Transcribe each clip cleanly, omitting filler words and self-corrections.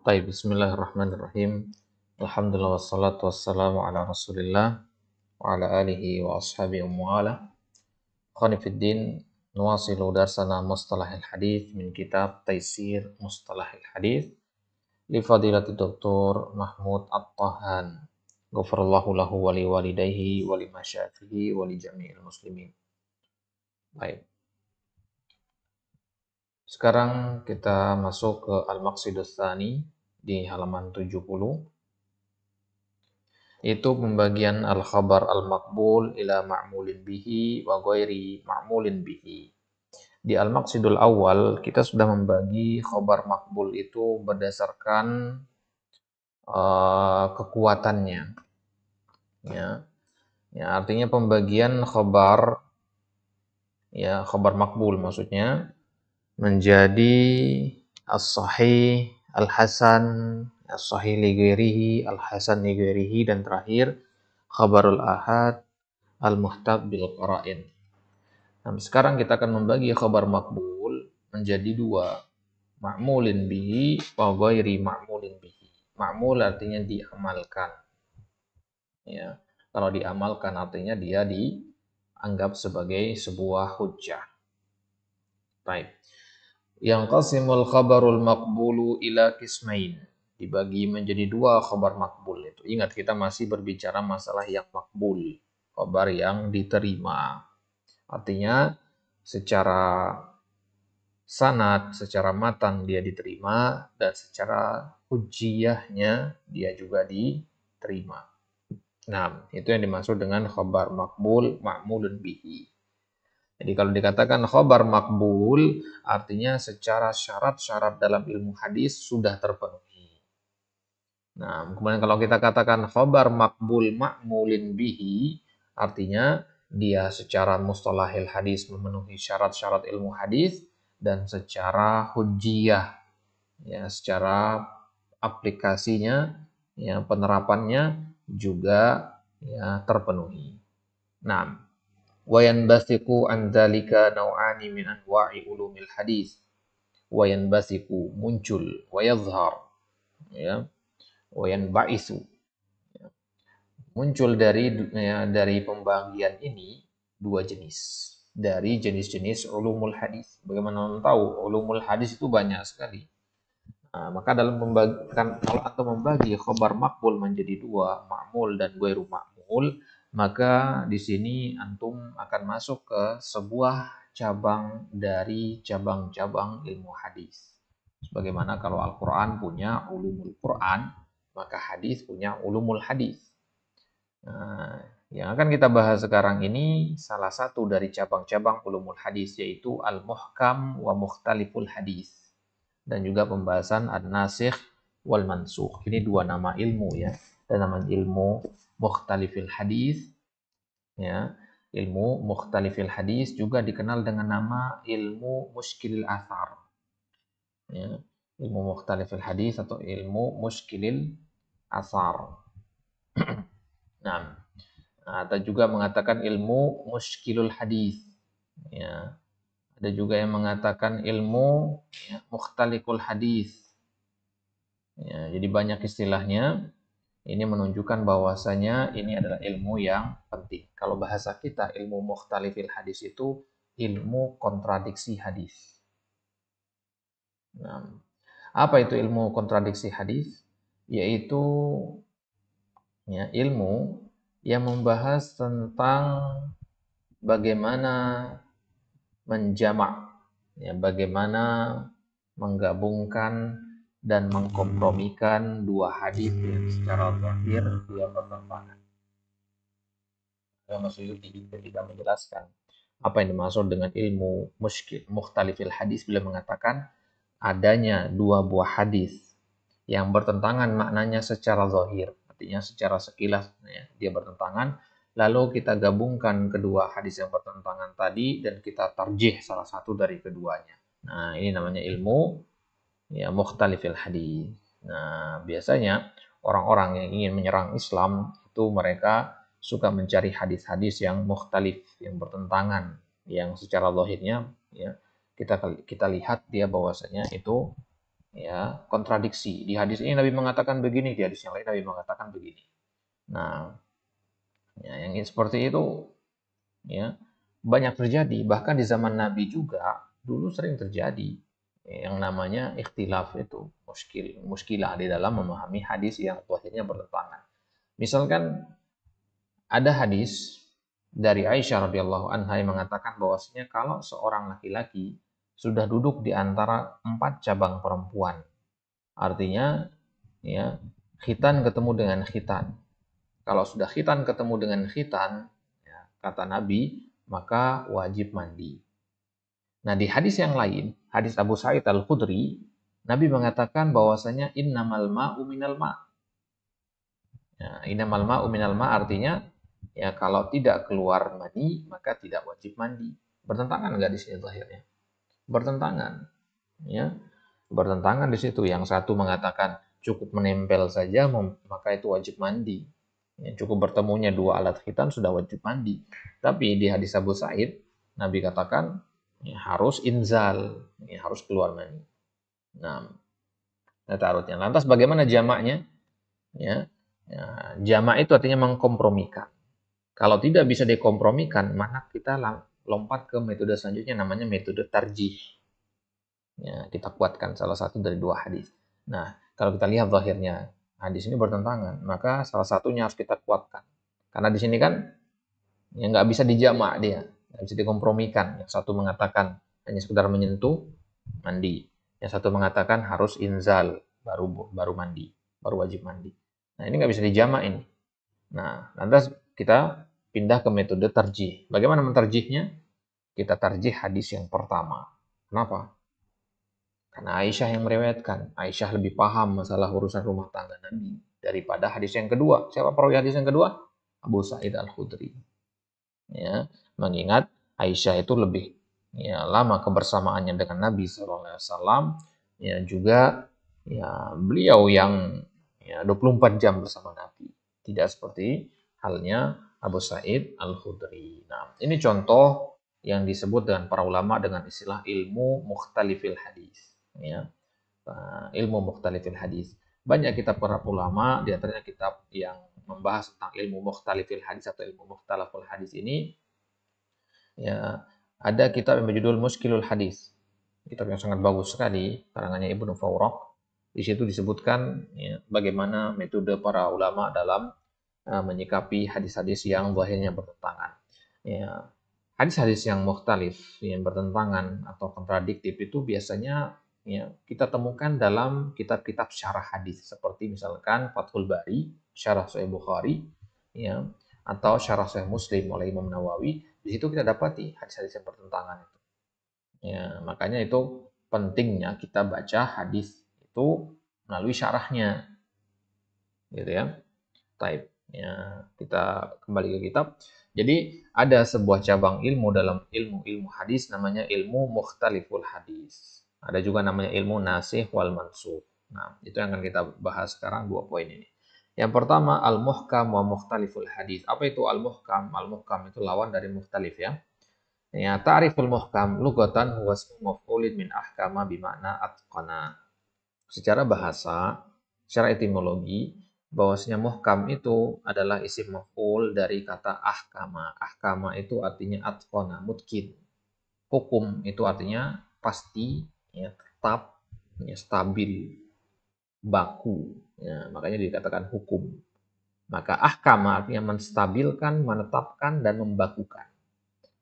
Baik, bismillahirrahmanirrahim. Alhamdulillah wassalatu wassalamu ala Rasulillah wa ala alihi wa ashabihi wa mu'ala. Khonifuddin, nuwasilu darsana mustalahil hadith min kitab Taisir Mustalahil Hadith li fadilati Dr. Mahmud At-Tahan. Ghafarallahu lahu wa li walidayhi wa li masyaikhihi wa li jami'il muslimin. Baik. Sekarang kita masuk ke Al-Maqsidus Tsani di halaman 70. Itu pembagian al-khabar al-maqbul ila ma'mulin bihi wa ghairi ma'mulin bihi. Di al-maqsidul awal kita sudah membagi khabar maqbul itu berdasarkan kekuatannya. Ya, artinya pembagian khabar maqbul maksudnya menjadi as-sahih, al-hasan, as-sahih li ghairihi, al-hasan li ghairihi, dan terakhir khabarul ahad, al-muhtab bil qara'in. Nah, sekarang kita akan membagi khabar maqbul menjadi dua, ma'mulin bihi wa ghairi ma'mulin bihi. Ma'mul artinya diamalkan. Ya, kalau diamalkan artinya dia dianggap sebagai sebuah hujjah. Baik. Yang qasimul khabarul maqbulu ila qismain, dibagi menjadi dua khabar makbul itu. Ingat, kita masih berbicara masalah yang makbul, khabar yang diterima. Artinya secara sanad, secara matan dia diterima, dan secara hujjiyahnya dia juga diterima. Nah, itu yang dimaksud dengan khabar makbul ma'mulun bihi. Jadi kalau dikatakan khobar makbul, artinya secara syarat-syarat dalam ilmu hadis sudah terpenuhi. Nah, kemudian kalau kita katakan khobar makbul ma'mulin bihi, artinya dia secara mustalahil hadis memenuhi syarat-syarat ilmu hadis, dan secara hujjiyah, ya, secara aplikasinya, ya, penerapannya juga ya terpenuhi. Nah, wa yanbasiqu an dzalika naw'ani min anwa'i ulumil hadis. Wa yanbasiqu muncul, wa yazhar, ya, wa yanba'isu. Muncul dari pembagian ini dua jenis. Dari jenis-jenis ulumul hadis. Bagaimana tahu ulumul hadis itu banyak sekali. Nah, maka dalam kalau atau membagi khabar maqbul menjadi dua, ma'mul dan ghairu ma'mul, maka di sini antum akan masuk ke sebuah cabang dari cabang-cabang ilmu hadis. Sebagaimana kalau Al-Quran punya ulumul Quran, maka hadis punya ulumul hadis. Nah, yang akan kita bahas sekarang ini salah satu dari cabang-cabang ulumul hadis, yaitu al-muhkam wa mukhtaliful hadis, dan juga pembahasan an-nasikh wal mansukh. Ini dua nama ilmu ya. Dan nama ilmu mukhtalifil hadis, ya. Ilmu mukhtalifil hadis juga dikenal dengan nama ilmu muskilil athar. Ya. Ilmu mukhtalifil hadis atau ilmu muskilil athar. Nah, atau juga mengatakan ilmu muskilul hadis. Ya. Ada juga yang mengatakan ilmu mukhtalikul hadis. Ya, jadi banyak istilahnya. Ini menunjukkan bahwasanya ini adalah ilmu yang penting. Kalau bahasa kita, ilmu mukhtalifil hadis itu ilmu kontradiksi hadis. Nah, apa itu ilmu kontradiksi hadis? Yaitu ya, ilmu yang membahas tentang bagaimana menjamak, ya, bagaimana menggabungkan dan mengkompromikan dua hadis yang secara zahir dia bertentangan. Imam Suyuti ketika menjelaskan apa yang dimaksud dengan ilmu mukhtalifil hadis, beliau mengatakan adanya dua buah hadis yang bertentangan maknanya secara zahir, artinya secara sekilas ya, dia bertentangan. Lalu kita gabungkan kedua hadis yang bertentangan tadi dan kita tarjih salah satu dari keduanya. Nah, ini namanya ilmu ya mukhtalifil hadis. Nah, biasanya orang-orang yang ingin menyerang Islam itu mereka suka mencari hadis-hadis yang mukhtalif, yang bertentangan, yang secara zahirnya ya kita lihat dia bahwasanya itu ya kontradiksi. Di hadis ini Nabi mengatakan begini, di hadis yang lain Nabi mengatakan begini. Nah, ya, yang seperti itu ya banyak terjadi. Bahkan di zaman Nabi juga dulu sering terjadi yang namanya ikhtilaf itu, muskilah di dalam memahami hadis yang akhirnya bertentangan. Misalkan ada hadis dari Aisyah radhiyallahu anha yang mengatakan bahwasanya kalau seorang laki-laki sudah duduk di antara 4 cabang perempuan, artinya ya khitan ketemu dengan khitan. Kalau sudah khitan ketemu dengan khitan, ya, kata Nabi, maka wajib mandi. Nah, di hadis yang lain, hadis Abu Sa'id Al-Khudri, Nabi mengatakan bahwasanya innamal ma'u minal ma'. Ya, innamal ma'u minal ma' artinya ya kalau tidak keluar mani maka tidak wajib mandi. Bertentangan enggak di sini zahirnya? Bertentangan, ya. Bertentangan di situ. Yang satu mengatakan cukup menempel saja maka itu wajib mandi. Ya, cukup bertemunya 2 alat khitan sudah wajib mandi. Tapi di hadis Abu Sa'id Nabi katakan ya, harus inzal, ya, harus keluar mani. Nah, taruhnya. Lantas bagaimana jamaknya? Ya, ya, jamak itu artinya mengkompromikan. Kalau tidak bisa dikompromikan, maka kita lompat ke metode selanjutnya namanya metode tarjih. Ya, kita kuatkan salah satu dari 2 hadis. Nah, kalau kita lihat zahirnya hadis ini bertentangan, maka salah satunya harus kita kuatkan. Karena di sini kan ya nggak bisa dijamak dia, nggak bisa dikompromikan. Yang satu mengatakan hanya sekedar menyentuh, mandi. Yang satu mengatakan harus inzal, baru mandi, baru wajib mandi. Nah, ini nggak bisa dijamak ini. Nah, lantas kita pindah ke metode tarjih. Bagaimana mentarjihnya? Kita tarjih hadis yang pertama. Kenapa? Karena Aisyah yang meriwayatkan. Aisyah lebih paham masalah urusan rumah tangga Nabi daripada hadis yang kedua. Siapa perawi hadis yang kedua? Abu Sa'id Al-Khudri. Ya, mengingat Aisyah itu lebih ya, lama kebersamaannya dengan Nabi SAW. Ya, juga ya, beliau yang ya, 24 jam bersama Nabi. Tidak seperti halnya Abu Sa'id Al-Khudri. Nah, ini contoh yang disebut dengan para ulama dengan istilah ilmu mukhtalifil hadis. Ya, ilmu mukhtalifil hadis. Banyak kitab para ulama, di antaranya kitab yang membahas tentang ilmu mukhtalifil hadis atau ilmu mukhtalaful hadis ini. Ya, ada kitab yang berjudul Muskilul Hadis. Kitab yang sangat bagus sekali, karangannya Ibnu Fawraq. Di situ disebutkan ya, bagaimana metode para ulama dalam menyikapi hadis-hadis yang zahirnya bertentangan. Ya, hadis-hadis yang mukhtalif, yang bertentangan atau kontradiktif itu biasanya ya, kita temukan dalam kitab-kitab syarah hadis seperti misalkan Fathul Bari, Syarah Sahih Bukhari, ya, atau Syarah Sahih Muslim oleh Imam Nawawi. Di situ kita dapati hadis-hadis yang bertentangan itu. Ya, makanya itu pentingnya kita baca hadis itu melalui syarahnya, gitu ya. Type. Ya, kita kembali ke kitab. Jadi ada sebuah cabang ilmu dalam ilmu hadis namanya ilmu mukhtaliful hadis. Ada juga namanya ilmu nasih wal mansukh. Nah, itu yang akan kita bahas sekarang 2 poin ini. Yang pertama al-muhkam wa mukhtaliful hadis. Apa itu al-muhkam? Al-muhkam itu lawan dari mukhtalif ya. Ya, ta'riful muhkam lugatan huwa ismu maf'ulin min ahkama bimakna atqana. Secara bahasa, secara etimologi, bahwasanya muhkam itu adalah isim maf'ul dari kata ahkama. Ahkama itu artinya atqana, mutkin. Hukum itu artinya pasti, ya, tetap, ya, stabil, baku. Ya, makanya dikatakan hukum. Maka ahkama artinya menstabilkan, menetapkan, dan membakukan.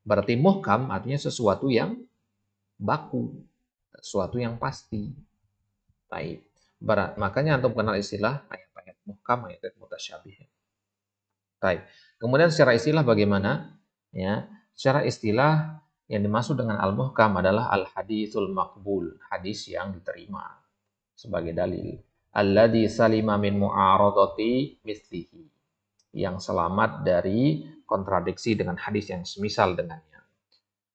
Berarti muhkam artinya sesuatu yang baku, sesuatu yang pasti. Baik. Makanya antum kenal istilah ayat-ayat muhkam, ayat-ayat mutasyabih. Baik. Kemudian secara istilah bagaimana? Ya, secara istilah yang dimaksud dengan al-muhkam adalah al-haditsul maqbul, hadis yang diterima sebagai dalil. Alladzi salima min mu'aradati mislihi, yang selamat dari kontradiksi dengan hadis yang semisal dengannya.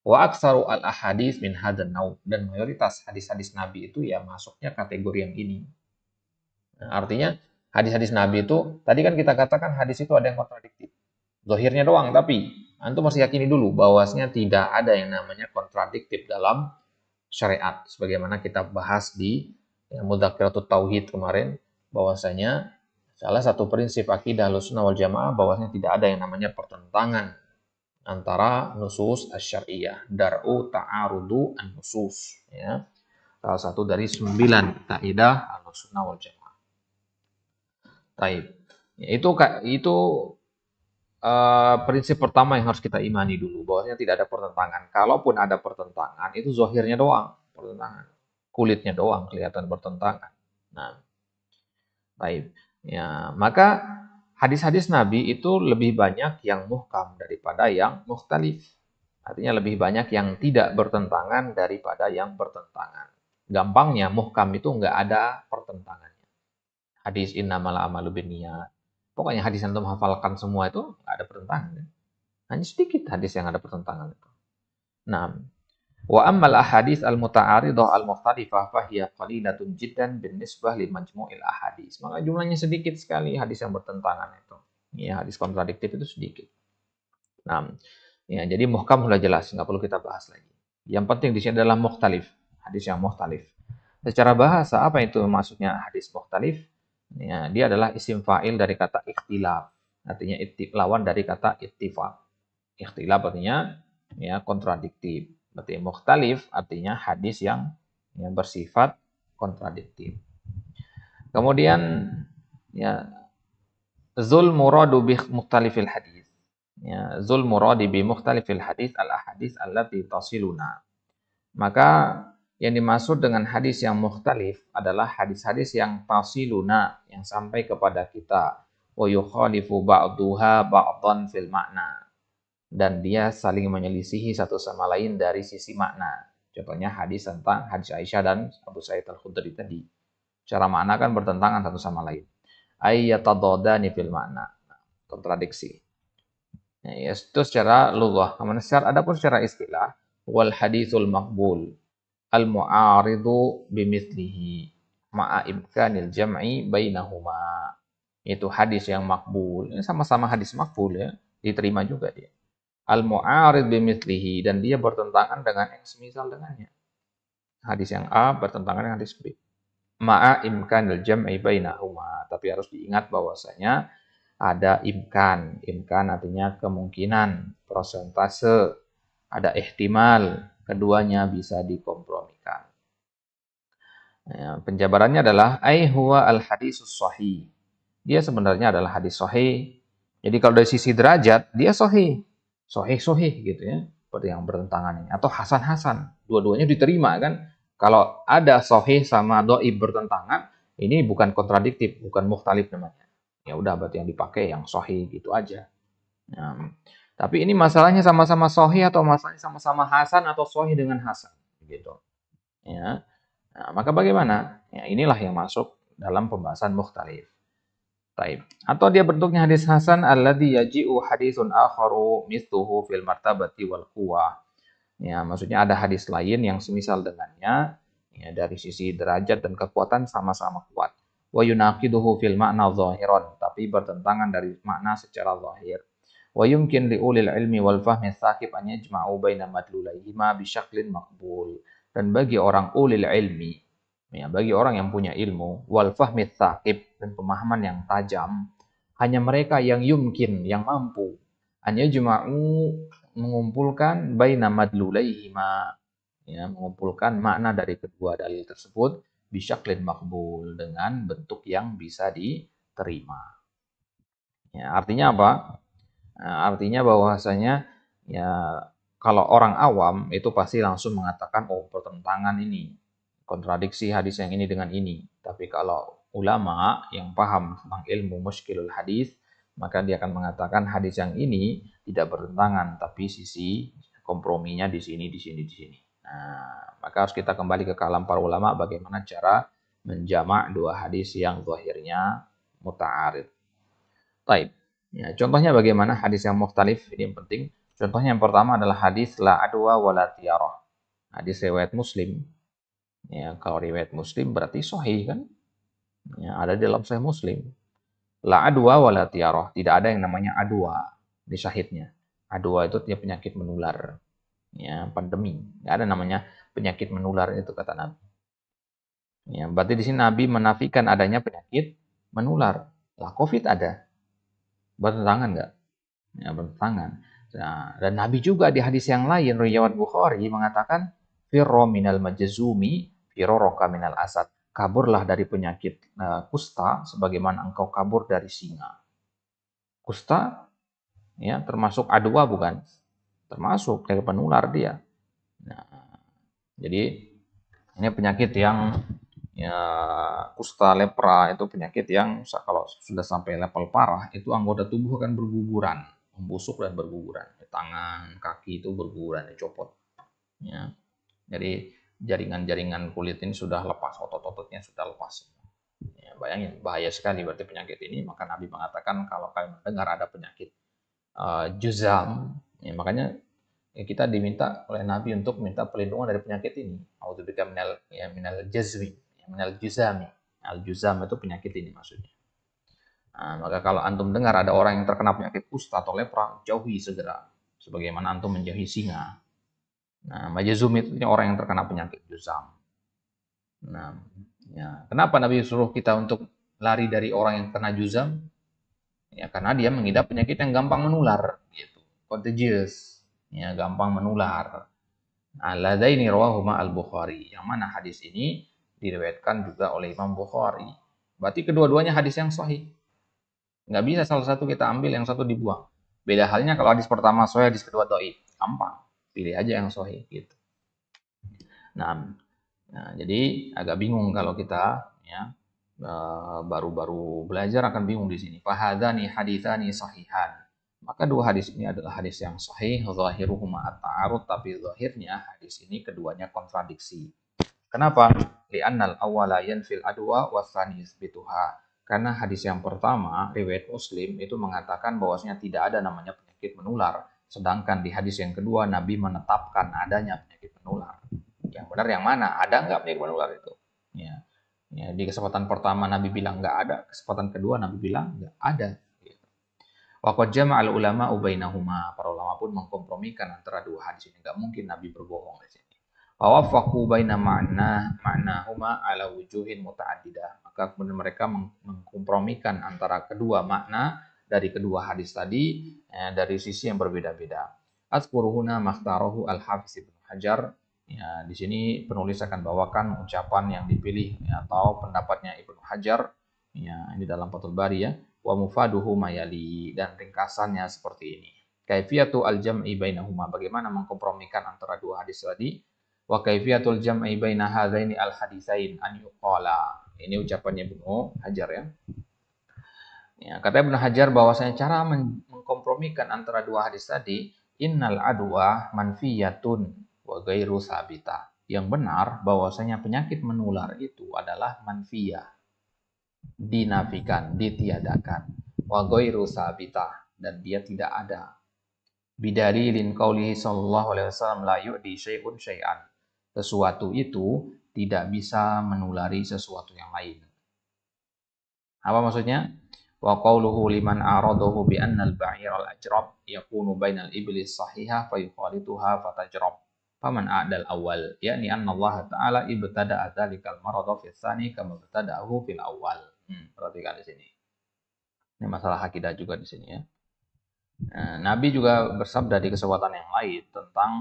Wa aktsaru al-ahadits min hadzal nau', dan mayoritas hadis-hadis Nabi itu ya masuknya kategori yang ini. Nah, artinya hadis-hadis Nabi itu tadi kan kita katakan hadis itu ada yang kontradiktif. Zahirnya doang, tapi antum harus yakini dulu bahwasanya tidak ada yang namanya kontradiktif dalam syariat. Sebagaimana kita bahas di Mudzakiratut Tauhid kemarin, bahwasanya salah satu prinsip akidah Ahlussunnah wal Jamaah bahwasanya tidak ada yang namanya pertentangan antara nusus asy-syar'iyyah, dar'u ta'arudu an-nusus, ya. Salah satu dari 9 kaidah Ahlussunnah wal Jamaah. Baik. Ya, itu prinsip pertama yang harus kita imani dulu, bahwasanya tidak ada pertentangan. Kalaupun ada pertentangan, itu zahirnya doang pertentangan. Kulitnya doang kelihatan pertentangan. Nah, baik. Ya, maka hadis-hadis Nabi itu lebih banyak yang muhkam daripada yang mukhtalif. Artinya lebih banyak yang tidak bertentangan daripada yang bertentangan. Gampangnya muhkam itu nggak ada pertentangannya. Hadis innamal a'malu binniyat. Pokoknya hadis yang antum hafalkan semua itu nggak ada pertentangan. Hanya sedikit hadis yang ada pertentangan itu. Nah, wa ammal ahadits al-muta'aridah al-mukhtalifah fahiya qalilatun jiddan binisbah li majmu'il ahadits. Maka jumlahnya sedikit sekali hadis yang bertentangan itu. Ya, hadis kontradiktif itu sedikit. Nah, ya, jadi muhkam sudah jelas, nggak perlu kita bahas lagi. Yang penting di sini adalah mukhtalif, hadis yang mukhtalif. Secara bahasa apa itu maksudnya hadis mukhtalif? Ya, dia adalah isim fa'il dari kata ikhtilaf. Artinya lawan dari kata ittifaq. Ikhtilaf artinya ya kontradiktif. Berarti mukhtalif artinya hadis yang bersifat kontradiktif. Kemudian ya zul muradu bi mukhtalifil hadis. Ya, zul muradi bi mukhtalifil hadis al ahadits allati tasiluna. Maka yang dimaksud dengan hadis yang mukhtalif adalah hadis-hadis yang tasiluna, yang sampai kepada kita. Wa yukhalifu ba'duha ba'dhan fil makna. Dan dia saling menyelisihi satu sama lain dari sisi makna. Contohnya hadis tentang hadis Aisyah dan Abu Sa'id Al-Khudri tadi. Secara makna kan bertentangan satu sama lain. Ayyatadadani fil makna. Kontradiksi. Ya, itu secara lughah. Adapun secara istilah, wal haditsul maqbul al-mu'aridu bimithlihi ma'a imkanil jam'i bainahuma. Itu hadis yang makbul. Ini sama-sama hadis makbul ya, diterima juga dia. Al-mu'arid bimithlihi, dan dia bertentangan dengan yang semisal dengannya. Hadis yang A bertentangan dengan hadis B. Ma'a imkanil jam'i bainahuma. Tapi harus diingat bahwasanya ada imkan. Imkan artinya kemungkinan, persentase, ada ihtimal, keduanya bisa dikompromikan. Ya, penjabarannya adalah huwa al-hadisus sahih. Dia sebenarnya adalah hadis sahih. Jadi kalau dari sisi derajat, dia sahih. Sahih gitu ya. Seperti yang bertentangan ini. Atau hasan-hasan. Dua-duanya diterima kan. Kalau ada sahih sama dhaif bertentangan, ini bukan kontradiktif, bukan mukhtalif namanya. Ya udah berarti yang dipakai yang sahih gitu aja. Ya. Tapi ini masalahnya sama-sama sahih atau masalahnya sama-sama hasan atau sahih dengan hasan gitu. Ya. Nah, maka bagaimana? Ya, inilah yang masuk dalam pembahasan mukhtalif. Taib. Atau dia bentuknya hadis hasan alladzi yaji'u hadisun akharu mithluhu fil martabati wal quwwah. Ya, maksudnya ada hadis lain yang semisal dengannya ya, dari sisi derajat dan kekuatan sama-sama kuat. Wa yunaqiduhu fil ma'na zahiran, tapi bertentangan dari makna secara zahir. Wa yumkin li ulil ilmi wal fahmi tsaqib an yajma'u baina madlulaihima bi syaklin maqbul. Dan bagi orang ulil ilmi, ya, bagi orang yang punya ilmu, wal fahmi tsaqib, dan pemahaman yang tajam, hanya mereka yang yumkin, yang mampu, an yajma'u, mengumpulkan baina madlulaihima, ya, mengumpulkan makna dari kedua dalil tersebut bi syaklin maqbul, dengan bentuk yang bisa diterima. Ya, artinya apa? Nah, artinya bahwasanya ya kalau orang awam itu pasti langsung mengatakan pertentangan ini, kontradiksi hadis yang ini dengan ini. Tapi kalau ulama yang paham tentang ilmu muskilul hadis, maka dia akan mengatakan hadis yang ini tidak bertentangan, tapi sisi komprominya di sini, di sini, di sini. Nah, maka harus kita kembali ke kalam para ulama bagaimana cara menjamak dua hadis yang zahirnya muta'arid. Taib. Ya, contohnya bagaimana hadis yang mukhtalif, ini yang penting. Contohnya yang pertama adalah hadis la adwa wala tiyarah. Hadis riwayat Muslim. Ya, kalau riwayat Muslim berarti sahih kan? Ya, ada di dalam Sahih Muslim. La adwa wala tiyarah. Tidak ada yang namanya adwa di syahidnya. Adwa itu penyakit menular. Ya, pandemi. Nggak ada namanya penyakit menular itu kata Nabi. Ya, berarti di sini Nabi menafikan adanya penyakit menular. Lah, COVID ada. Bertentangan nggak? Ya, bertentangan. Nah, dan Nabi juga di hadis yang lain, riwayat Bukhari mengatakan, firro minal majzumi, firoroka minal asad. Kaburlah dari penyakit kusta, sebagaimana engkau kabur dari singa. Kusta, ya termasuk A2 bukan? Termasuk dari penular dia. Nah, jadi ini penyakit yang ya, kusta, lepra itu penyakit yang kalau sudah sampai level parah itu anggota tubuh akan berguguran, membusuk dan berguguran. Tangan, kaki itu berguguran, dicopot. Ya. Jadi jaringan-jaringan kulit ini sudah lepas, otot-ototnya sudah lepas. Ya, bayangin bahaya sekali berarti penyakit ini. Maka Nabi mengatakan kalau kalian mendengar ada penyakit juzam, ya, makanya ya, kita diminta oleh Nabi untuk minta perlindungan dari penyakit ini. A'udzubika minal jazmi, minal juzami. Al juzam itu penyakit ini maksudnya. Nah, maka kalau antum dengar ada orang yang terkena penyakit kusta atau lepra, jauhi segera. Sebagaimana antum menjauhi singa. Nah, majazum itu orang yang terkena penyakit juzam. Nah, ya. Kenapa Nabi suruh kita untuk lari dari orang yang kena juzam? Ya, karena dia mengidap penyakit yang gampang menular, gitu. Contagious, ya, gampang menular. Al-ladaini rawahuma al-Bukhari. Yang mana hadis ini diriwayatkan juga oleh Imam Bukhari. Berarti kedua-duanya hadis yang sahih. Nggak bisa salah satu kita ambil, yang satu dibuang. Beda halnya kalau hadis pertama sahih, hadis kedua dhaif. Gampang. Pilih aja yang sahih gitu. Nah, jadi agak bingung kalau kita ya baru-baru belajar akan bingung di sini. Fahadani haditsani sahihan. Maka dua hadis ini adalah hadis yang sahih, zahiruhuma at-ta'arud, tapi zahirnya hadis ini keduanya kontradiksi. Kenapa? Li'annal awwala yanfil adwa wa tsani yusbituha. Karena hadis yang pertama, riwayat Muslim itu mengatakan bahwasanya tidak ada namanya penyakit menular, sedangkan di hadis yang kedua Nabi menetapkan adanya penyakit menular. Yang benar yang mana? Ada nggak penyakit menular itu? Ya. Ya, di kesempatan pertama Nabi bilang nggak ada, kesempatan kedua Nabi bilang nggak ada. Waqad jama'al ulama ubainahuma. Para ulama pun mengkompromikan antara dua hadis ini. Nggak mungkin Nabi berbohong di sini. Wa waffaqu baina ma'nahuma ala wujuhin muta'addidah. Maka kemudian mereka mengkompromikan antara kedua makna dari kedua hadis tadi dari sisi yang berbeda-beda. Azkuruhuna makhtarahu al-Hafiz Ibnu Hajar. Ya, di sini penulis akan bawakan ucapan yang dipilih ya, atau pendapatnya Ibnu Hajar. Ya, ini dalam Fathul Bari ya. Wa mufaduhu mayali, dan ringkasannya seperti ini. Kaifiyatu al-jam'i bainahuma, bagaimana mengkompromikan antara dua hadis tadi. Wa kaifiyatul jam'i baina hadaini al-haditsain an yuqala. Ini ucapannya Ibnu Hajar ya. Ya, kata Ibnu Hajar bahwasanya cara mengkompromikan antara dua hadis tadi, innal adwa manfiyatun wa ghairu sabita. Yang benar bahwasanya penyakit menular itu adalah manfiyah, dinafikan, ditiadakan. Wa ghairu sabitah, dan dia tidak ada. Bidalilin qaulihi sallallahu alaihi wasallam la yu'di syai'un syai'an. Sesuatu itu tidak bisa menulari sesuatu yang lain. Apa maksudnya? Wa qauluhu liman aradahu bi annal ba'ira al-ajrab yakunu bainal iblis sahihah fa yukhalituha fatajrab. Faman a'dal awal, yakni anna Allah Ta'ala ibtada'a dzalikal marada fi tsani kama ibtada'ahu fil awal. Perhatikan di sini. Ini masalah akidah juga di sini ya. Nah, Nabi juga bersabda di kesempatan yang lain tentang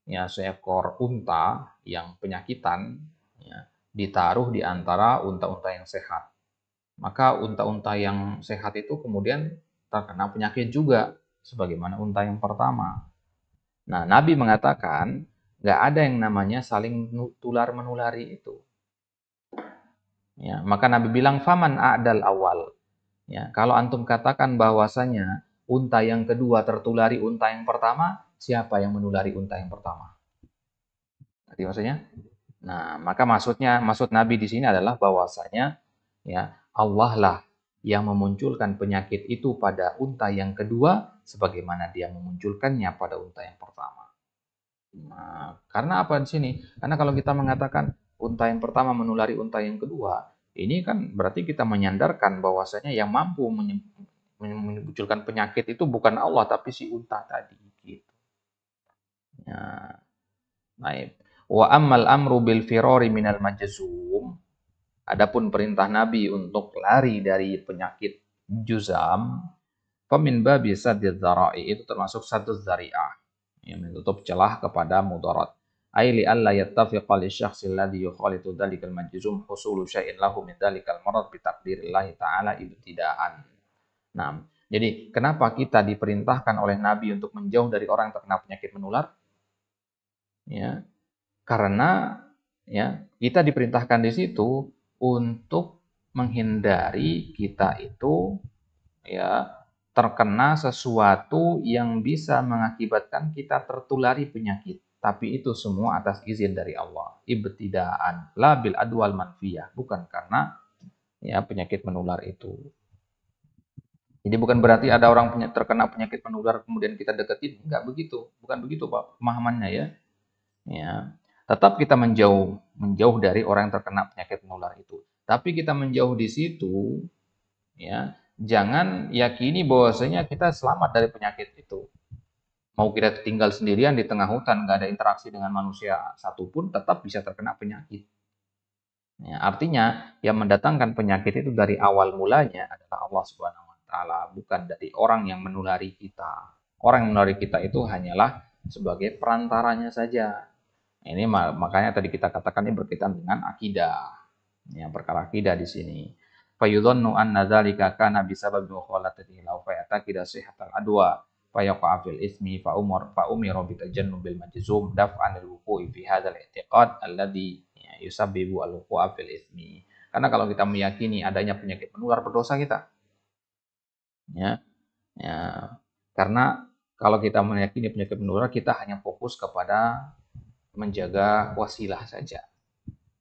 ya seekor unta yang penyakitan ya, ditaruh di antara unta-unta yang sehat. Maka unta-unta yang sehat itu kemudian terkena penyakit juga sebagaimana unta yang pertama. Nah, Nabi mengatakan nggak ada yang namanya saling tular menulari itu. Ya, maka Nabi bilang faman a'dal awal. Ya, kalau antum katakan bahwasanya unta yang kedua tertulari unta yang pertama, siapa yang menulari unta yang pertama? Jadi maksudnya? Nah, maka maksud Nabi di sini adalah bahwasanya ya Allah lah yang memunculkan penyakit itu pada unta yang kedua sebagaimana dia memunculkannya pada unta yang pertama. Nah, karena apa di sini? Karena kalau kita mengatakan unta yang pertama menulari unta yang kedua, ini kan berarti kita menyandarkan bahwasanya yang mampu memunculkan penyakit itu bukan Allah tapi si unta tadi gitu. Ya, baik. Wa ammal amru bil firari minal majzum. Adapun perintah Nabi untuk lari dari penyakit juzam, famin babi saddid dzara'i, itu termasuk satu dzari'ah yang menutup celah kepada mudarat. Ai li alla yattafiqa li syakhsi alladhi yukhalitu dzalikal majzum husulu syai'in lahu min dzalikal marad bi taqdirillah ta'ala ibtida'an. Nah, jadi kenapa kita diperintahkan oleh Nabi untuk menjauh dari orang yang terkena penyakit menular? Ya, karena ya kita diperintahkan di situ untuk menghindari kita itu ya terkena sesuatu yang bisa mengakibatkan kita tertulari penyakit. Tapi itu semua atas izin dari Allah. Ibtidaan, la bil adwal manfiyah, bukan karena ya penyakit menular itu. Jadi bukan berarti ada orang terkena penyakit menular kemudian kita deketin, enggak begitu. Bukan begitu Pak pemahamannya ya. Ya, tetap kita menjauh dari orang yang terkena penyakit menular itu. Tapi kita menjauh di situ, ya, jangan yakini bahwasanya kita selamat dari penyakit itu. Mau kita tinggal sendirian di tengah hutan, nggak ada interaksi dengan manusia satupun, tetap bisa terkena penyakit. Ya, artinya yang mendatangkan penyakit itu dari awal mulanya adalah Allah Subhanahu Wa Taala, bukan dari orang yang menulari kita. Orang yang menulari kita itu hanyalah sebagai perantaranya saja. Ini makanya tadi kita katakan ini berkaitan dengan akidah. Ya, perkara akidah di sini. Fayudhannu anna dzalika kana bisabab mukhalatatihi law fayataqida sihhatal adwa fayaqa fil ismi fa umira bi tajannubil majzum daf'an al wuqu'i fi hadzal i'tiqad alladhi yusabbibu al wuqu'a fil ismi. Karena kalau kita meyakini adanya penyakit menular berdosa kita. Ya. Ya. Karena kalau kita meyakini penyakit menular kita hanya fokus kepada menjaga wasilah saja.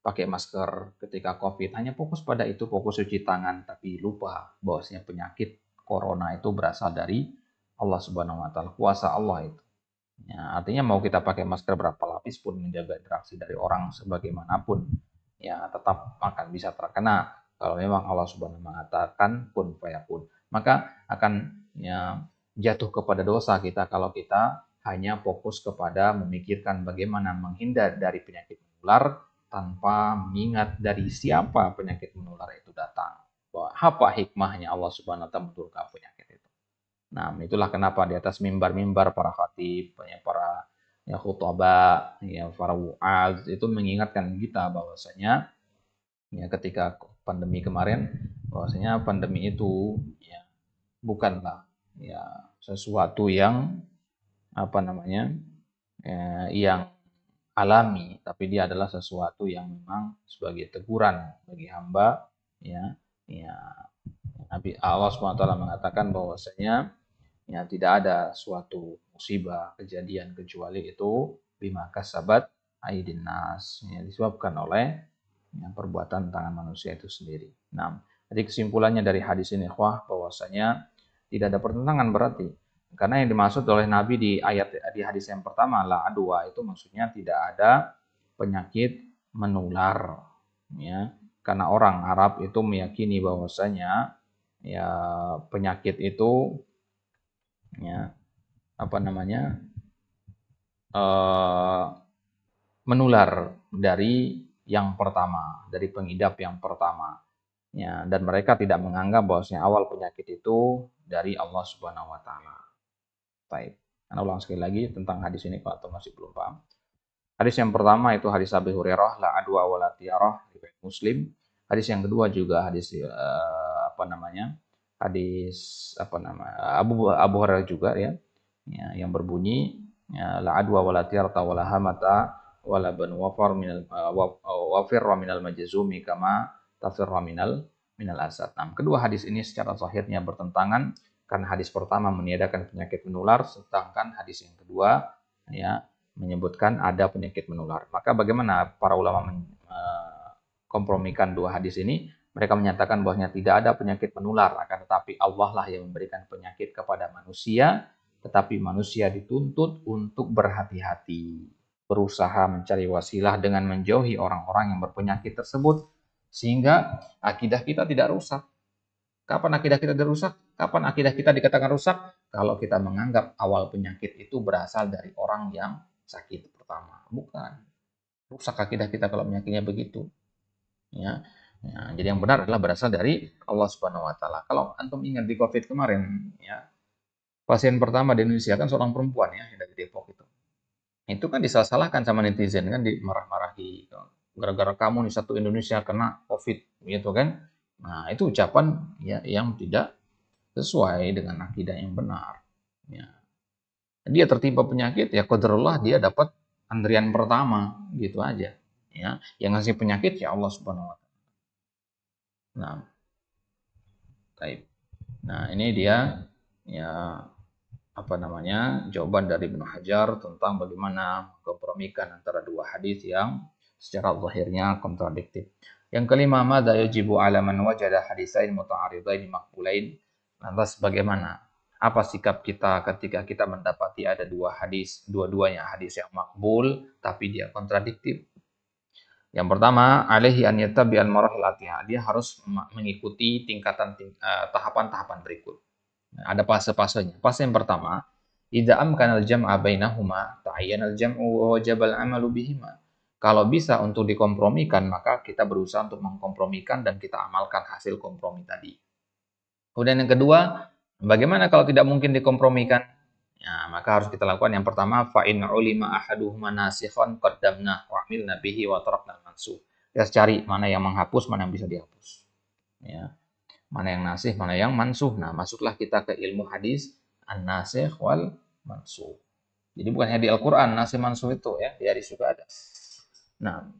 Pakai masker ketika COVID, hanya fokus pada itu, fokus cuci tangan, tapi lupa bahwasanya penyakit corona itu berasal dari Allah Subhanahu wa taala, kuasa Allah itu. Ya, artinya mau kita pakai masker berapa lapis pun menjaga interaksi dari orang sebagaimanapun, ya tetap akan bisa terkena kalau memang Allah Subhanahu wa taala mengatakan kun fayakun. Maka akan ya jatuh kepada dosa kita kalau kita hanya fokus kepada memikirkan bagaimana menghindar dari penyakit menular tanpa mengingat dari siapa penyakit menular itu datang. Bahwa apa hikmahnya Allah Subhanahu wa taala menurunkan penyakit itu. Nah, itulah kenapa di atas mimbar-mimbar para khatib, para ya khutbah, ya para wu'az itu mengingatkan kita bahwasanya ya ketika pandemi kemarin bahwasanya pandemi itu ya bukanlah ya sesuatu yang apa namanya yang alami, tapi dia adalah sesuatu yang memang sebagai teguran bagi hamba ya ya Nabi Allah SWT mengatakan bahwasanya ya tidak ada suatu musibah kejadian kecuali itu bima kasabat aidin nas ya, disebabkan oleh ya, perbuatan tangan manusia itu sendiri. Nah, jadi kesimpulannya dari hadis ini bahwasanya tidak ada pertentangan berarti karena yang dimaksud oleh Nabi di hadis yang pertama la adwa itu maksudnya tidak ada penyakit menular ya karena orang Arab itu meyakini bahwasanya ya penyakit itu ya apa namanya menular dari yang pertama, dari pengidap yang pertama. Ya, dan mereka tidak menganggap bahwasanya awal penyakit itu dari Allah Subhanahu wa taala. Baik. Karena ulang sekali lagi tentang hadis ini kalau masih belum paham. Hadis yang pertama itu hadis Abi Hurairah la adwa wala tiyarah riwayat Muslim. Hadis yang kedua juga hadis apa namanya? Hadis apa nama? Abu Hurairah juga ya. Ya, yang berbunyi ya, la adwa wala tiyarta wala hamata wala ban wafar minal wafirra minal majzumi kama tafirra minal asad. Nah, kedua hadis ini secara zahirnya bertentangan karena hadis pertama meniadakan penyakit menular sedangkan hadis yang kedua ya menyebutkan ada penyakit menular. Maka bagaimana para ulama kompromikan dua hadis ini? Mereka menyatakan bahwasanya tidak ada penyakit menular, akan tetapi Allah lah yang memberikan penyakit kepada manusia, tetapi manusia dituntut untuk berhati-hati, berusaha mencari wasilah dengan menjauhi orang-orang yang berpenyakit tersebut, sehingga akidah kita tidak rusak. Kapan akidah kita dirusak? Kapan akidah kita dikatakan rusak? Kalau kita menganggap awal penyakit itu berasal dari orang yang sakit pertama. Bukan. Rusak akidah kita kalau penyakitnya begitu. Ya. Ya, jadi yang benar adalah berasal dari Allah Subhanahu wa taala. Kalau antum ingat di Covid kemarin, ya, pasien pertama di Indonesia kan seorang perempuan ya, yang dari Depok itu. Itu kan disalah-salahkan sama netizen kan, dimarah-marahi. Gara-gara kamu nih satu Indonesia kena Covid gitu kan. Nah, itu ucapan ya yang tidak sesuai dengan akidah yang benar. Ya. Dia tertimpa penyakit, ya qadarullah dia dapat antrian pertama, gitu aja. Ya, yang ngasih penyakit ya Allah Subhanahu wa taala. Nah, baik. Nah, ini dia ya apa namanya? Jawaban dari Ibnu Hajar tentang bagaimana kompromikan antara dua hadis yang secara zahirnya kontradiktif. Yang kelima, madza yajibu ala man wajada hadisain muta'aridain maqbulain. Lantas bagaimana? Apa sikap kita ketika kita mendapati ada dua hadis, dua-duanya hadis yang makbul tapi dia kontradiktif? Yang pertama, alaihi an yattabi'al marahil atiyah. Dia harus mengikuti tahapan-tahapan berikut. Nah, ada fase-fasenya. Fase yang pertama, idza amkana al-jam'a bainahuma ta'ayyana al-jam'u wa wajaba al-'amalu bihima. Kalau bisa untuk dikompromikan, maka kita berusaha untuk mengkompromikan dan kita amalkan hasil kompromi tadi. Kemudian yang kedua, bagaimana kalau tidak mungkin dikompromikan? Ya, maka harus kita lakukan yang pertama, fa in ulima ahaduhuma nasikhan qaddamna wa amilna bihi wa tarakna al-mansukh. Kita cari mana yang menghapus, mana yang bisa dihapus. Ya. Mana yang nasih, mana yang mansuh. Nah, masuklah kita ke ilmu hadis an-nasikh wal mansuh. Jadi bukan hanya di Al-Qur'an nasih mansuh itu ya, di hadis juga ada. Nah,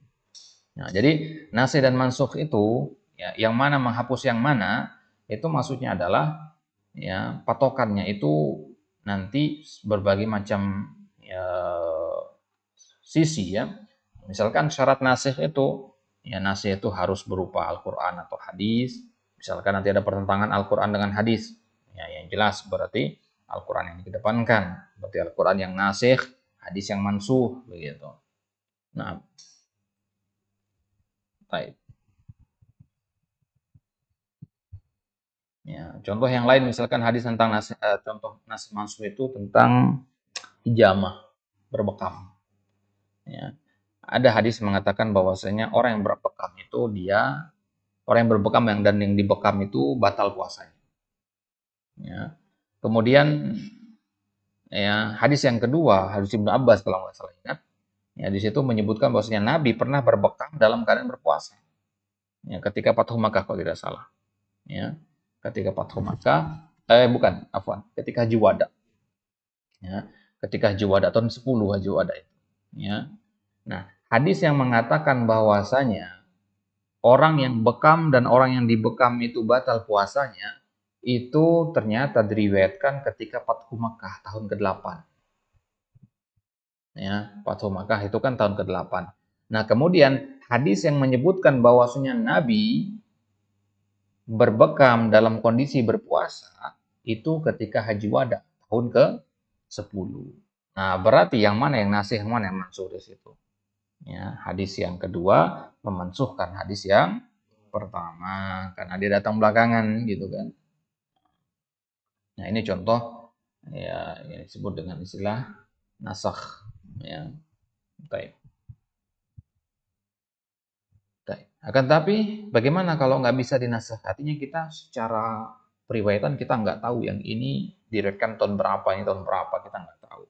jadi nasih dan mansuh itu ya, yang mana menghapus yang mana itu maksudnya adalah ya patokannya itu nanti berbagai macam ya, sisi ya. Misalkan syarat nasih itu ya nasih itu harus berupa Al-Qur'an atau hadis. Misalkan nanti ada pertentangan Al-Qur'an dengan hadis. Ya yang jelas berarti Al-Qur'an yang dikedepankan. Berarti Al-Qur'an yang nasih, hadis yang mansuh begitu. Nah, baik. Ya, contoh yang lain misalkan hadis tentang contoh nasih mansuh itu tentang hijamah, berbekam. Ya. Ada hadis mengatakan bahwasanya orang yang berbekam itu orang yang berbekam dan yang dibekam itu batal puasanya. Ya. Kemudian ya hadis yang kedua, hadis Ibnu Abbas kalau nggak salah ingat, ya di situ menyebutkan bahwasanya Nabi pernah berbekam dalam keadaan berpuasa. Ya, ketika Fathu Makkah kalau tidak salah. Ya, ketika Fathu Makkah, bukan, afwan, ketika Haji Wada. Ya, ketika Haji Wada tahun 10 Haji Wada itu. Ya. Nah, hadis yang mengatakan bahwasanya orang yang bekam dan orang yang dibekam itu batal puasanya, itu ternyata diriwayatkan ketika Fathu Makkah tahun ke-8. Ya, Fathu Makkah itu kan tahun ke-8. Nah, kemudian hadis yang menyebutkan bahwasanya Nabi berbekam dalam kondisi berpuasa itu ketika Haji Wada tahun ke-10. Nah, berarti yang mana yang nasih, yang mana yang mansuh di situ? Ya, hadis yang kedua memansuhkan hadis yang pertama karena dia datang belakangan gitu kan. Nah, ini contoh ya yang disebut dengan istilah nasakh ya. Baik. Baik. Akan tapi bagaimana kalau nggak bisa dinasakh? Artinya kita secara periwayatan kita nggak tahu yang ini direkam tahun berapa, ini tahun berapa, kita nggak tahu.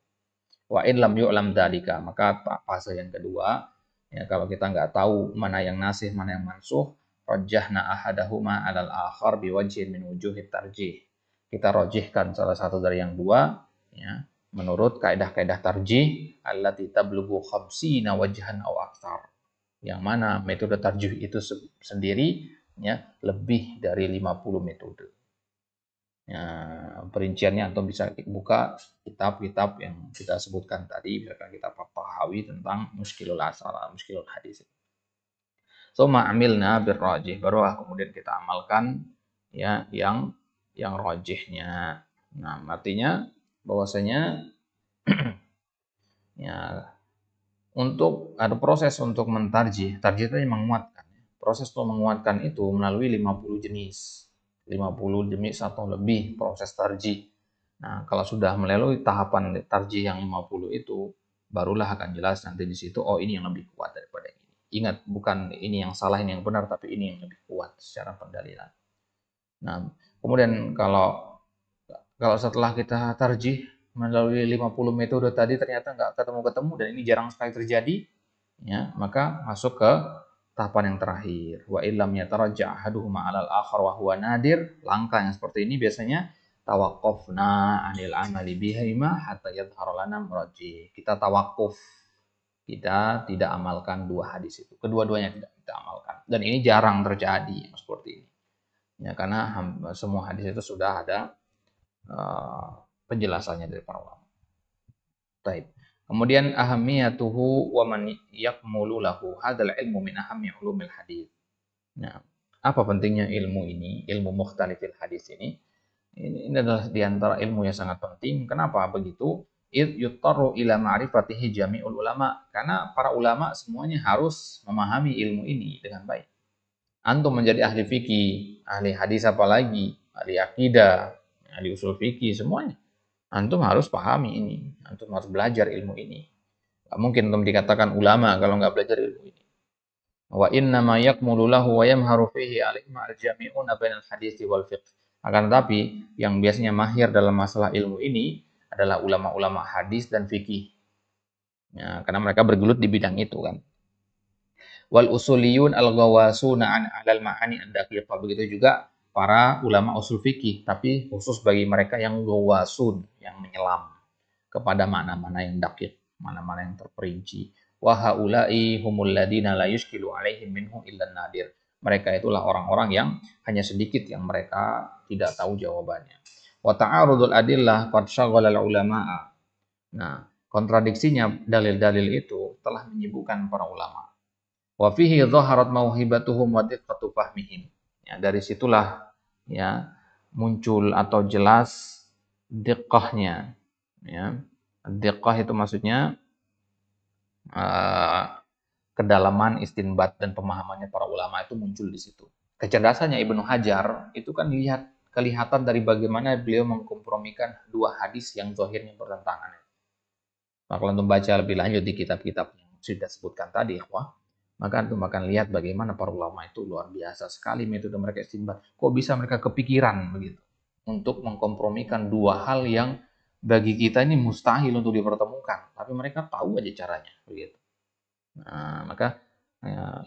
Wa in lam yu'lam dalika, maka fase yang kedua ya kalau kita nggak tahu mana yang nasih, mana yang mansuh, rajjahna ahadahuma 'alal akhar biwajhin min wujuhit tarjih. Kita rojihkan salah satu dari yang dua ya menurut kaidah-kaidah tarjih allati tablughu khamsina wajhan aw aktsar. Yang mana metode tarjih itu sendiri ya lebih dari 50 metode. Ya, perinciannya atau bisa buka kitab-kitab yang kita sebutkan tadi, misalkan kitab Tahawi tentang muskilul asar, muskilul hadis. Suma amilna birrajih, barulah kemudian kita amalkan ya yang rajihnya. Nah, artinya bahwasanya ya untuk ada proses untuk mentarjih, tarjih itu menguatkan. Proses untuk menguatkan itu melalui 50 jenis. 50 jenis atau lebih proses tarjih. Nah, kalau sudah melalui tahapan tarjih yang 50 itu, barulah akan jelas nanti di situ, oh ini yang lebih kuat daripada ini. Ingat, bukan ini yang salah, ini yang benar, tapi ini yang lebih kuat secara pendalilan. Nah, kemudian kalau kalau setelah kita tarjih melalui 50 metode tadi ternyata nggak ketemu-ketemu dan ini jarang sekali terjadi, ya, maka masuk ke tahapan yang terakhir. Wa illam yatarajja ahaduhuma 'alal akhar wa huwa nadir. Langkah yang seperti ini biasanya tawaqqafna 'anil amali bihima hatta yadhhara lana murajjih. Kita tawakuf. Kita tidak amalkan dua hadis itu. Kedua-duanya tidak kita amalkan. Dan ini jarang terjadi seperti ini. Ya, karena semua hadis itu sudah ada penjelasannya dari para ulama. Baik. Kemudian ahamiyatuhu wa man yakmulu lahu hadzal ilmu min ahammi ulumil hadis. Nah, apa pentingnya ilmu ini, ilmu mukhtalifil hadis ini? Ini adalah di antara ilmu yang sangat penting. Kenapa begitu? Yuttaru ila ma'rifatihi jami'ul ulama. Karena para ulama semuanya harus memahami ilmu ini dengan baik. Antum menjadi ahli fikih, ahli hadis apalagi, ahli akidah, ahli usul fikih, semuanya. Antum harus pahami ini. Antum harus belajar ilmu ini. Gak mungkin antum dikatakan ulama kalau nggak belajar ilmu ini. Wa inna ma yakmulu lahu wa yamharu fihi alaihim al-jami'una bainal hadits wal fiqh. Akan tetapi yang biasanya mahir dalam masalah ilmu ini adalah ulama-ulama hadis dan fikih. Ya, karena mereka bergelut di bidang itu kan. Wal usuliyun al-ghawasuna an alal ma'ani ad-daqiqah. Begitu juga para ulama usul fikih, tapi khusus bagi mereka yang ghawasun, yang menyelam kepada mana-mana yang dakik, mana-mana yang terperinci. Wa haula'i humul ladina la yushkilu alaihim minhu illa nadir. Mereka itulah orang-orang yang hanya sedikit yang mereka tidak tahu jawabannya. Wa ta'arudul adillah qad syaghala ulama'a. Nah, kontradiksinya dalil-dalil itu telah menyibukkan para ulama. Wa fihi dhaharat mauhibatuhum wa diqqatu fahmihim. Ya, dari situlah ya muncul atau jelas diqqahnya. Ya, diqqah itu maksudnya kedalaman istinbat dan pemahamannya para ulama itu muncul di situ. Kecerdasannya Ibnu Hajar itu kan kelihatan dari bagaimana beliau mengkompromikan dua hadis yang zahirnya bertentangan. Nah, kalau antum baca lebih lanjut di kitab-kitab yang sudah sebutkan tadi, maka antum akan lihat bagaimana para ulama itu luar biasa sekali metode mereka istinbat. Kok bisa mereka kepikiran begitu untuk mengkompromikan dua hal yang bagi kita ini mustahil untuk dipertemukan, tapi mereka tahu aja caranya begitu. Nah, maka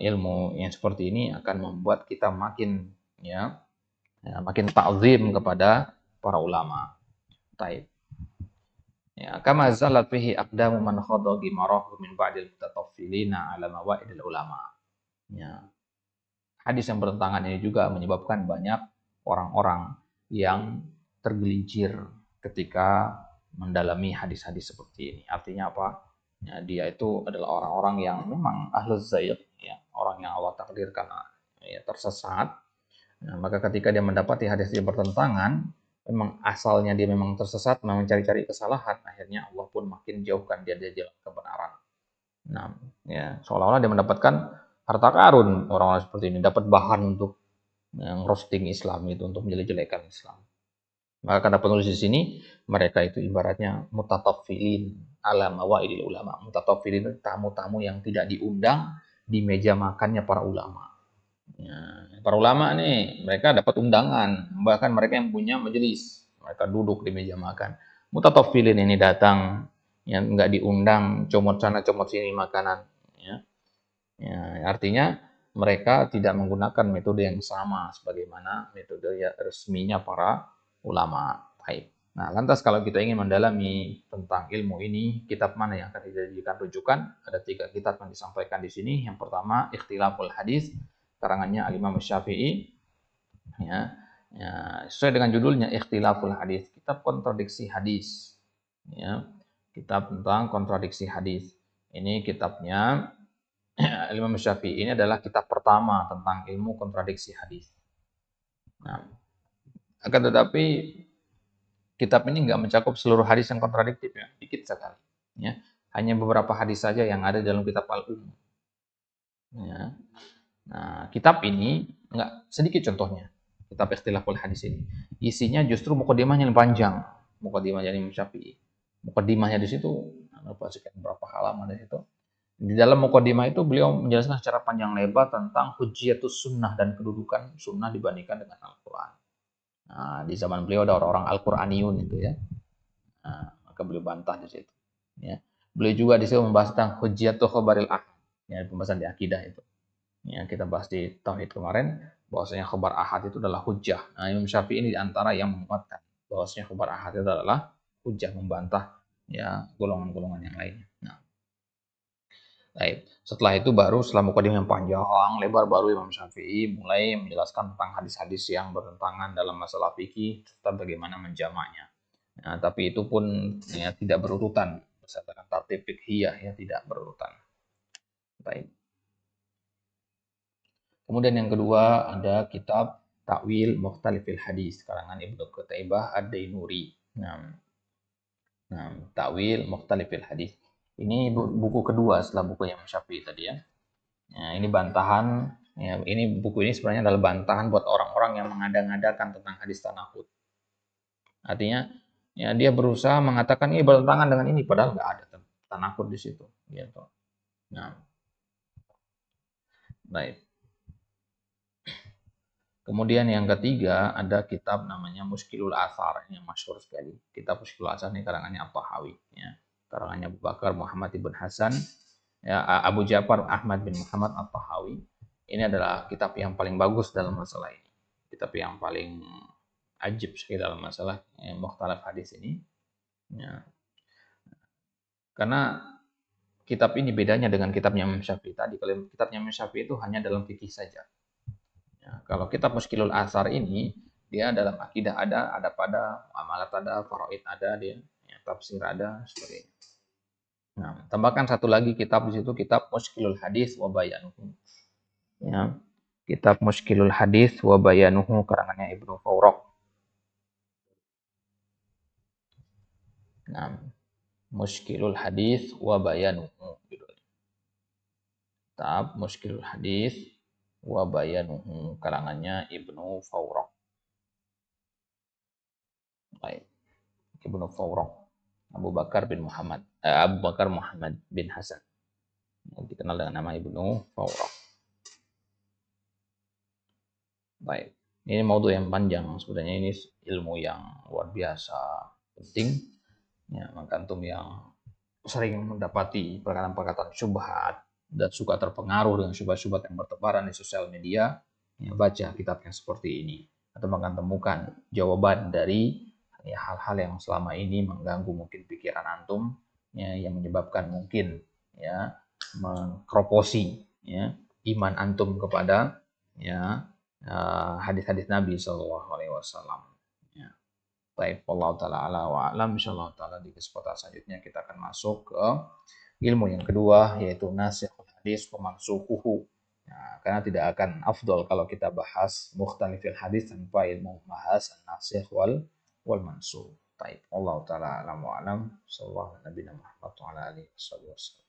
ilmu yang seperti ini akan membuat kita makin makin ta'zim kepada para ulama. Taib. Ya, kama zalat fihi aqdamu man khadha gimarahu min ba'dil mutataffilina ala mawaidil ulama. Ya. Hadis yang bertentangan ini juga menyebabkan banyak orang-orang yang tergelincir ketika mendalami hadis-hadis seperti ini. Artinya apa? Ya, dia itu adalah orang-orang yang memang ahluz zayg, ya, orang yang Allah takdirkan ya, tersesat. Nah, maka ketika dia mendapati hadis yang bertentangan, memang asalnya dia memang tersesat, memang cari-cari kesalahan, akhirnya Allah pun makin jauhkan dia dari jalan kebenaran. Nah, ya, seolah-olah dia mendapatkan harta karun, orang-orang seperti ini dapat bahan untuk roasting Islam itu, untuk menjelek-jelekan Islam. Maka kata penulis di sini, mereka itu ibaratnya mutataffilin ala mawaidil ulama. Mutataffilin itu tamu-tamu yang tidak diundang di meja makannya para ulama. Ya, para ulama nih, mereka dapat undangan, bahkan mereka yang punya majelis, mereka duduk di meja makan. Mutataffilin ini datang, yang nggak diundang, comot sana comot sini makanan. Ya. Ya, artinya mereka tidak menggunakan metode yang sama sebagaimana metode resminya para ulama. Baik. Nah, lantas kalau kita ingin mendalami tentang ilmu ini, kitab mana yang akan dijadikan rujukan? Ada 3 kitab yang disampaikan di sini. Yang pertama, Ikhtilaful Hadis, karangannya Al-Imam Syafi'i. Ya, sesuai dengan judulnya Ikhtilaful Hadis, kitab kontradiksi hadis. Ya, kitab tentang kontradiksi hadis. Ini kitabnya Imam Syafi'i ini adalah kitab pertama tentang ilmu kontradiksi hadis. Nah, akan tetapi kitab ini nggak mencakup seluruh hadis yang kontradiktif, ya, dikit sekali. Ya, hanya beberapa hadis saja yang ada dalam kitab Al-Um. Ya. Nah, kitab ini nggak sedikit contohnya. Kitab Ikhtilaful Hadis ini isinya justru mukadimahnya yang panjang, mukadimahnya Imam Syafi'i. Mukadimahnya di situ sekian berapa halaman di situ. Di dalam mukadimah itu beliau menjelaskan secara panjang lebar tentang hujjatus sunnah dan kedudukan sunnah dibandingkan dengan Al-Quran. Nah, di zaman beliau ada orang-orang Al-Quraniyun itu ya. Nah, maka beliau bantah di situ. Ya. Beliau juga di situ membahas tentang hujjatul khabaril ahad. Ya, pembahasan di akidah itu. Ya, kita bahas di tauhid kemarin bahwasanya khabar ahad itu adalah hujjah. Nah, Imam Syafi'i ini di antara yang menguatkan bahwasanya khabar ahad itu adalah hujjah, membantah ya golongan-golongan yang lainnya. Nah, baik. Setelah itu baru setelah mukadimah yang panjang lebar baru Imam Syafi'i mulai menjelaskan tentang hadis-hadis yang bertentangan dalam masalah fikih serta bagaimana menjamaknya. Nah, tapi itu pun ya, tidak berurutan berdasarkan tartib fikhiyah ya, tidak berurutan. Baik. Kemudian yang kedua ada kitab Ta'wil Mukhtalifil Hadis karangan Ibnu Qutaibah Ad-Dainuri. Nah, Ta'wil Mukhtalifil Hadis. Ini buku kedua setelah buku yang Syafi'i tadi ya. Nah, ini bantahan ya, ini buku ini sebenarnya adalah bantahan buat orang-orang yang mengada-ngadakan tentang hadis tanahud. Artinya ya dia berusaha mengatakan ini bertentangan dengan ini padahal nggak ada tanahud di situ gitu. Nah, baik. Kemudian yang ketiga ada kitab namanya Muskilul Athar yang masyhur sekali. Kitab Muskilul Athar ini karangannya At-Tahawi ya. Karangannya Abu Bakar Muhammad ibn Hasan ya, Abu Ja'far Ahmad bin Muhammad At-Tahawi. Ini adalah kitab yang paling bagus dalam masalah ini. Kitab yang paling ajib sekali dalam masalah mukhtalaf hadis ini. Ya. Karena kitab ini bedanya dengan kitabnya Imam Syafi'i tadi. Kalau kitabnya Imam Syafi'i itu hanya dalam fikih saja. Ya, kalau kitab Muskilul Athar ini dia dalam akidah ada pada amalat ada, faraid ada, dia ya, tafsir ada seperti ini. Nah, tambahkan satu lagi kitab di situ kitab Muskilul Hadis wa Bayanuhu. Ya, kitab Muskilul Hadis wa Bayanuhu karangannya Ibnu Fawraq. Nah, Muskilul Hadis wa Bayanuhu gitu. Kitab Muskilul Hadis wa Bayanuhu karangannya Ibnu Fawraq. Baik. Ibnu Fawraq. Abu Bakar Muhammad bin Hasan. Yang dikenal dengan nama Ibnu Fawraq. Baik. Ini maudhu yang panjang. Sebenarnya ini ilmu yang luar biasa penting. Ya, maka antum yang sering mendapati perkataan-perkataan syubhat dan suka terpengaruh dengan syubhat-syubhat yang bertebaran di sosial media, ya, baca kitab yang seperti ini. Atau akan temukan jawaban dari ya, hal-hal yang selama ini mengganggu mungkin pikiran antum, ya, yang menyebabkan mungkin ya mengkroposi ya iman antum kepada ya hadis-hadis Nabi Shallallahu Alaihi Wasallam. Ya. Baik, Allah Taala ala wa alam. Insyaallah Taala di kesempatan selanjutnya kita akan masuk ke ilmu yang kedua yaitu nasikhul hadis wa mansukhuhu. Nah, karena tidak akan afdol kalau kita bahas mukhtalifil hadis tanpa ilmu bahas nasikh wal mansukh. Baik, Allah Taala alam wa alam. Sallallahu alaihi wa sallam.